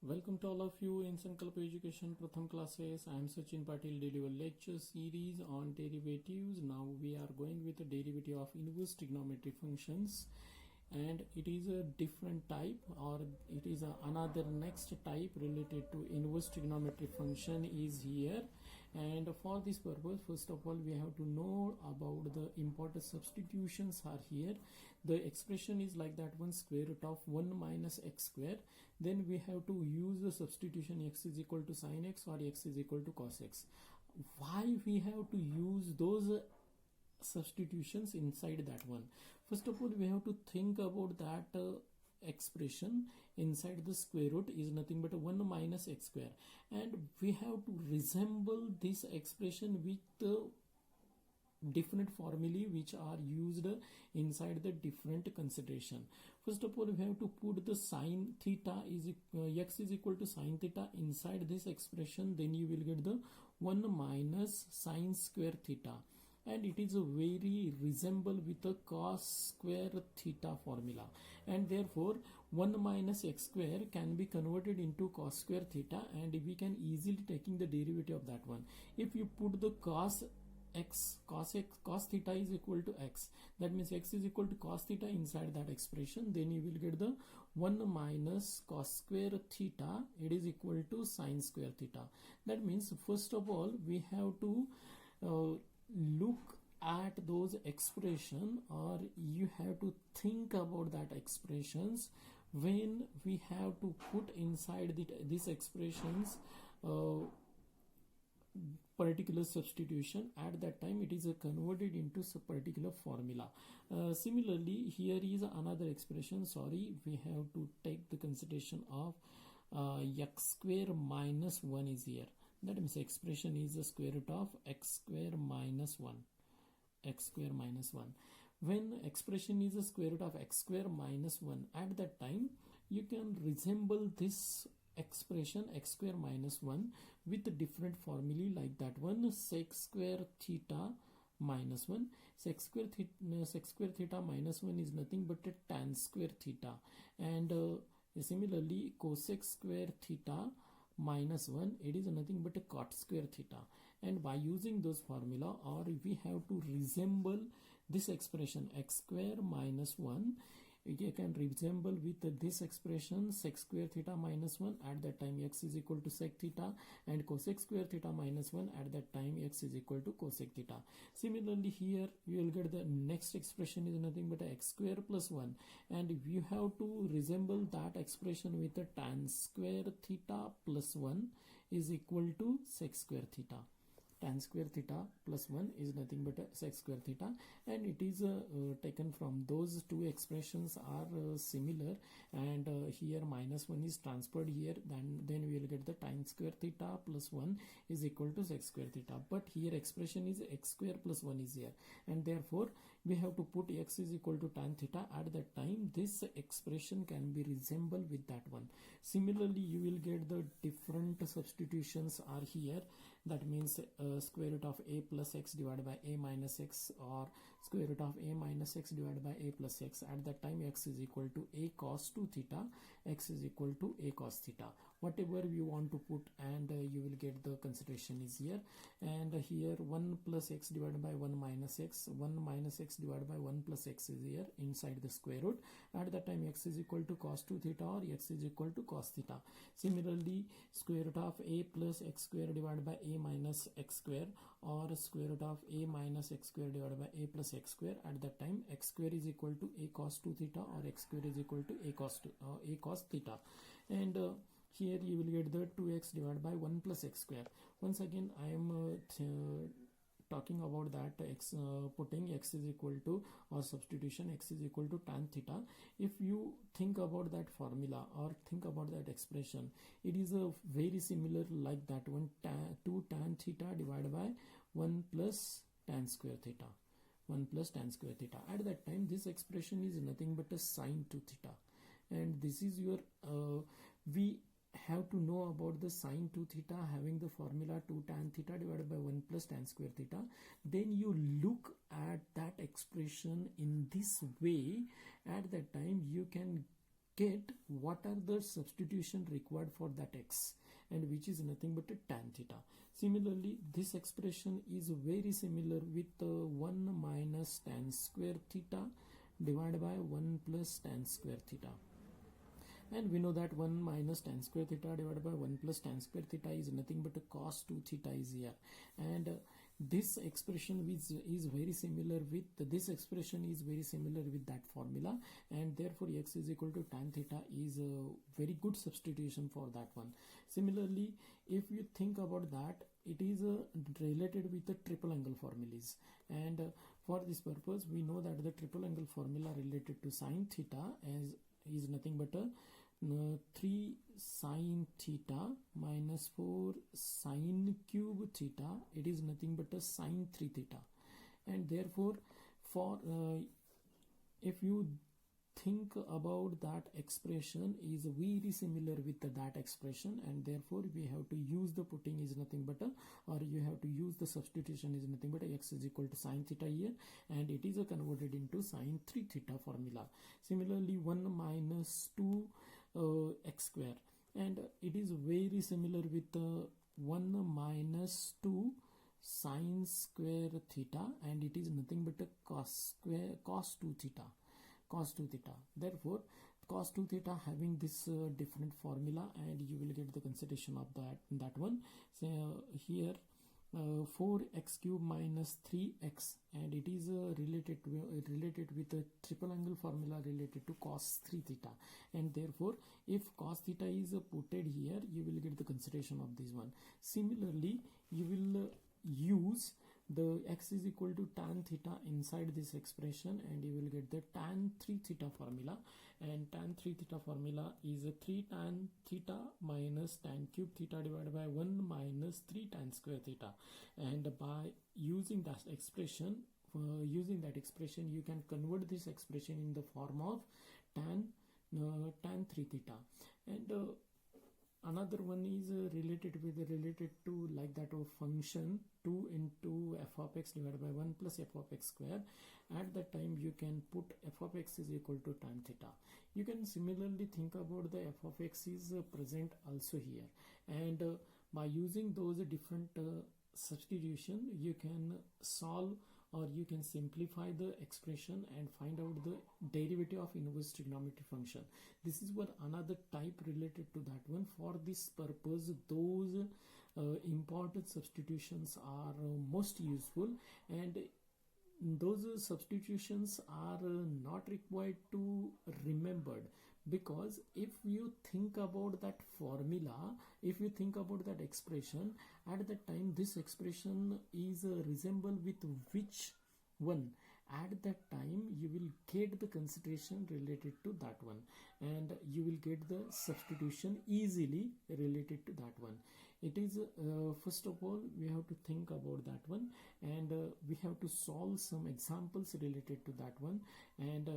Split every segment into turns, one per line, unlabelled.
Welcome to all of you in Sankalpa Education Pratham classes. I am Sachin Patil, deliver lecture series on derivatives. Now we are going with the derivative of inverse trigonometric functions, and it is a different type, or it is another next type related to inverse trigonometric function is here. And for this purpose, first of all, we have to know about the important substitutions are here. The expression is like that one, square root of 1 minus x square. Then we have to use the substitution x is equal to sin x or x is equal to cos x. Why we have to use those substitutions inside that one? First of all, we have to think about that expression inside the square root is nothing but 1 minus x square, and we have to resemble this expression with the different formulae which are used inside the different consideration. First of all, we have to put the sine theta is x is equal to sine theta inside this expression. Then you will get the 1 minus sine square theta, and it is a very resemble with the cos square theta formula, and therefore 1 minus x square can be converted into cos square theta, and we can easily taking the derivative of that one. If you put the cos theta is equal to x, that means x is equal to cos theta inside that expression, then you will get the 1 minus cos square theta, it is equal to sine square theta. That means first of all we have to look at those expression, or you have to think about that expressions when we have to put inside these expressions particular substitution. At that time it is converted into a particular formula. Similarly, here is another expression. We have to take the consideration of x square minus 1 is here. That means expression is the square root of x square minus 1. X square minus 1. When expression is the square root of x square minus 1, at that time you can resemble this expression x square minus 1 with different formulae like that one, sec square theta minus 1. Sec square theta minus 1 is nothing but a tan square theta, and similarly cosec square theta minus 1, it is nothing but a cot square theta. And by using those formula, or we have to resemble this expression x square minus 1, you can resemble with this expression sec square theta minus 1. At that time x is equal to sec theta, and cosec square theta minus 1, at that time x is equal to cosec theta. Similarly, here you will get the next expression is nothing but x square plus 1, and you have to resemble that expression with a tan square theta plus 1 is equal to sec square theta. Tan square theta plus 1 is nothing but a sec square theta, and it is taken from those two expressions are similar, and here minus 1 is transferred here, then we will get the tan square theta plus 1 is equal to sec square theta. But here expression is x square plus 1 is here, and therefore we have to put x is equal to tan theta. At that time this expression can be resembled with that one. Similarly, you will get the different substitutions are here. That means square root of a plus x divided by a minus x, or square root of a minus x divided by a plus x. At that time x is equal to a cos 2 theta, x is equal to a cos theta. Whatever you want to put, and you will get the consideration is here. And here 1 plus x divided by 1 minus x, 1 minus x divided by 1 plus x is here inside the square root. At that time x is equal to cos 2 theta, or x is equal to cos theta. Similarly, square root of a plus x square divided by a minus x square, or square root of a minus x square divided by a plus x square. At that time x square is equal to a cos 2 theta, or x square is equal to a cos theta. And here you will get the 2x divided by 1 plus x square. Once again I am talking about that x, putting x is equal to, or substitution x is equal to tan theta. If you think about that formula or think about that expression, it is a very similar like that one, 2 tan theta divided by 1 plus tan square theta. 1 plus tan square theta. At that time this expression is nothing but a sine 2 theta, and this is your we have to know about the sine 2 theta having the formula 2 tan theta divided by 1 plus tan square theta. Then you look at that expression in this way. At that time you can get what are the substitution required for that x, and which is nothing but a tan theta. Similarly, this expression is very similar with 1 minus tan square theta divided by 1 plus tan square theta. And we know that 1 minus tan square theta divided by 1 plus tan square theta is nothing but a cos 2 theta is here. And this expression is very similar with that formula, and therefore x is equal to tan theta is a very good substitution for that one. Similarly, if you think about that, it is related with the triple angle formulas, and for this purpose we know that the triple angle formula related to sine theta is nothing but a 3 sine theta minus 4 sine cube theta, it is nothing but a sine 3 theta. And therefore, for if you think about that expression is very similar with that expression, and therefore we have to use the putting is nothing but or you have to use the substitution is nothing but x is equal to sine theta here, and it is converted into sine 3 theta formula. Similarly, 1 minus 2 x square, and it is very similar with 1 minus 2 sine square theta, and it is nothing but a cos 2 theta. Therefore, cos 2 theta having this different formula, and you will get the consideration of that one. So here 4x cube minus 3x, and it is related with the triple angle formula related to cos 3 theta, and therefore if cos theta is putted here, you will get the consideration of this one. Similarly, you will use the x is equal to tan theta inside this expression, and you will get the tan 3 theta formula, and tan 3 theta formula is 3 tan theta minus tan cube theta divided by 1 minus 3 tan square theta. And by using that expression, you can convert this expression in the form of tan 3 theta. And another one is related to like that of function 2 into f of x divided by 1 plus f of x square. At that time you can put f of x is equal to tan theta. You can similarly think about the f of x is present also here, and by using those different substitution, you can solve or you can simplify the expression and find out the derivative of inverse trigonometric function. This is one another type related to that one. For this purpose, those important substitutions are most useful, and those substitutions are not required to remembered, because if you think about that formula, if you think about that expression, at that time this expression is resemble with which one, at that time you will get the consideration related to that one, and you will get the substitution easily related to that one. It is first of all we have to think about that one, and we have to solve some examples related to that one, and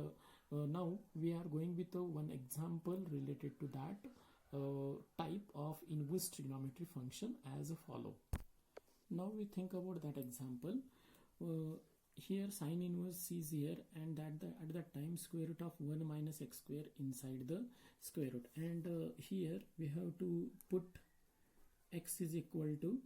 now we are going with one example related to that type of inverse trigonometric function as follow. Now we think about that example. Here sine inverse is here, and at that time square root of 1 minus x square inside the square root, and here we have to put x is equal to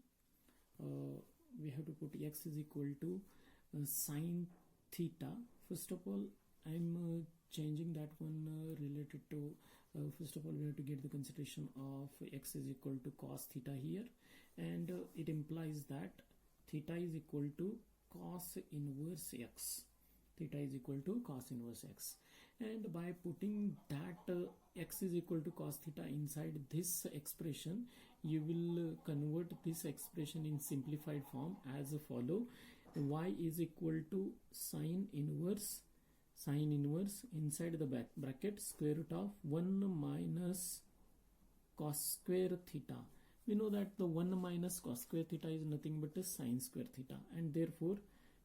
sine theta. First of all, I'm changing that one related to first of all we have to get the consideration of x is equal to cos theta here, and it implies that theta is equal to cos inverse x. And by putting that x is equal to cos theta inside this expression, you will convert this expression in simplified form as follow. Y is equal to sine inverse inside the bracket square root of 1 minus cos square theta. We know that the 1 minus cos square theta is nothing but a sine square theta, and therefore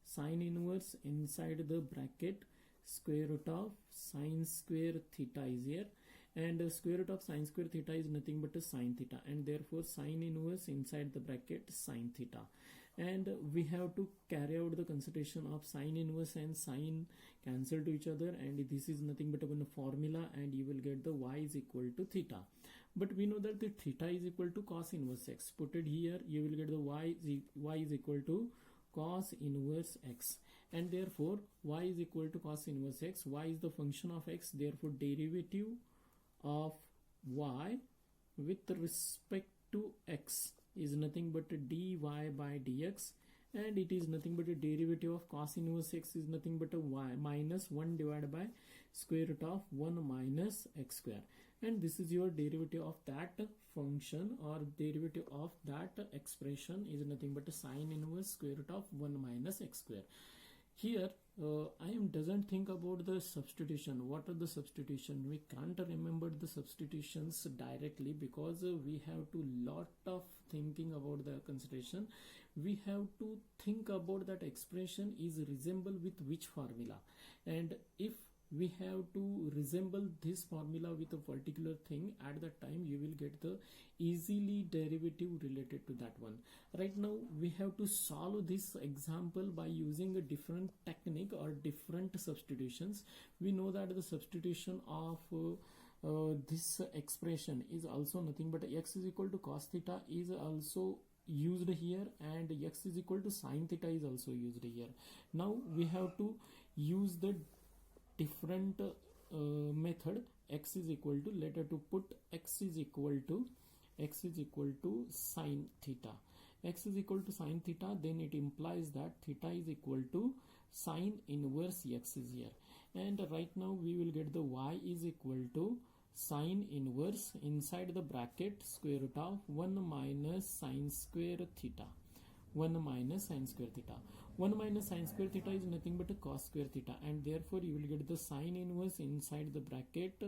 sine inverse inside the bracket square root of sine square theta is here, and square root of sine square theta is nothing but a sine theta, and therefore sine inverse inside the bracket sine theta. and we have to carry out the consideration of sine inverse and sine cancel to each other, and this is nothing but a formula, and you will get the y is equal to theta. But we know that the theta is equal to cos inverse x. Put it here, you will get the y is equal to cos inverse x, and therefore y is equal to cos inverse x. Y is the function of x, therefore derivative of y with respect to x is nothing but a dy by dx, and it is nothing but a derivative of cos inverse x is nothing but a y minus 1 divided by square root of 1 minus x square, and this is your derivative of that function, or derivative of that expression is nothing but a sine inverse square root of 1 minus x square. Here I doesn't think about the substitution. What are the substitution? We can't remember the substitutions directly because we have to lot of thinking about the consideration. We have to think about that expression is resemble with which formula, and if we have to resemble this formula with a particular thing, at that time you will get the easily derivative related to that one. Right now we have to solve this example by using a different technique or different substitutions. We know that the substitution of this expression is also nothing but x is equal to cos theta is also used here, and x is equal to sine theta is also used here. Now we have to use the different method. X is equal to, let us to put x is equal to sine theta. X is equal to sine theta, then it implies that theta is equal to sine inverse x is here, and right now we will get the y is equal to sine inverse inside the bracket square root of 1 minus sine square theta. 1 minus sine square theta. 1 minus sine square theta is nothing but a cos square theta, and therefore you will get the sine inverse inside the bracket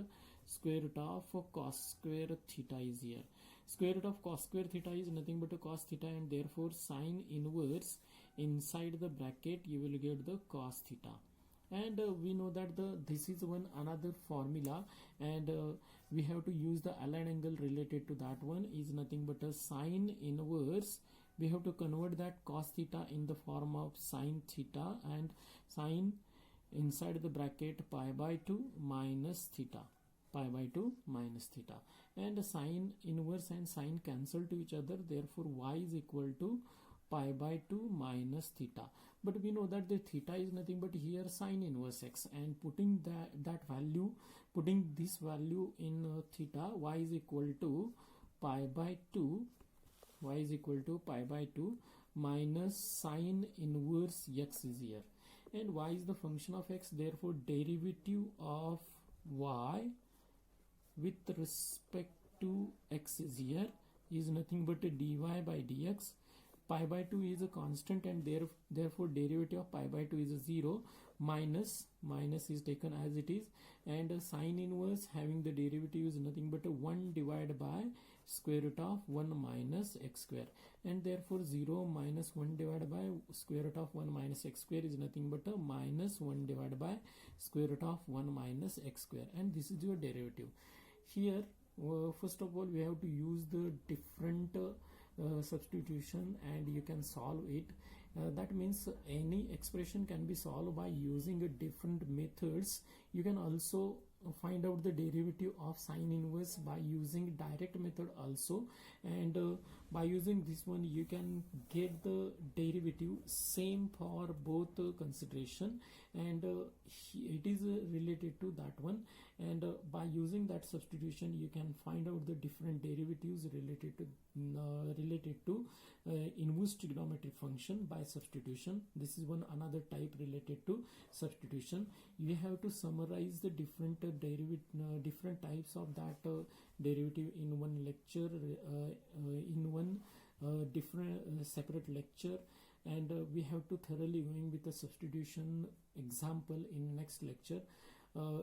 square root of cos square theta is here. Square root of cos square theta is nothing but a cos theta, and therefore sine inverse inside the bracket you will get the cos theta. And we know that this is one another formula, and we have to use the aligned angle related to that one is nothing but a sine inverse. We have to convert that cos theta in the form of sine theta, and sine inside the bracket pi by 2 minus theta, pi by 2 minus theta, and sine inverse and sine cancel to each other, therefore y is equal to pi by 2 minus theta. But we know that the theta is nothing but here sine inverse x, and putting putting this value in theta, y is equal to pi by 2, y is equal to pi by 2 minus sine inverse x is here, and y is the function of x, therefore derivative of y with respect to x is here is nothing but a dy by dx. Pi by 2 is a constant, and therefore derivative of pi by 2 is a 0. Minus is taken as it is, and sine inverse having the derivative is nothing but a 1 divided by square root of 1 minus x square, and therefore 0 minus 1 divided by square root of 1 minus x square is nothing but a minus 1 divided by square root of 1 minus x square, and this is your derivative. Here first of all we have to use the different substitution, and you can solve it. That means any expression can be solved by using different methods. You can also find out the derivative of sine inverse by using direct method also, and by using this one you can get the derivative same for both consideration, and it is related to that one, and by using that substitution you can find out the different derivatives related to inverse trigonometric function by substitution. This is one another type related to substitution. You have to summarize the different different types of that derivative in one lecture, in one different separate lecture, and we have to thoroughly going with the substitution example in next lecture.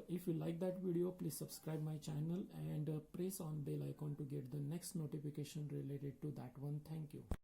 If you like that video, please subscribe my channel and press on bell icon to get the next notification related to that one. Thank you.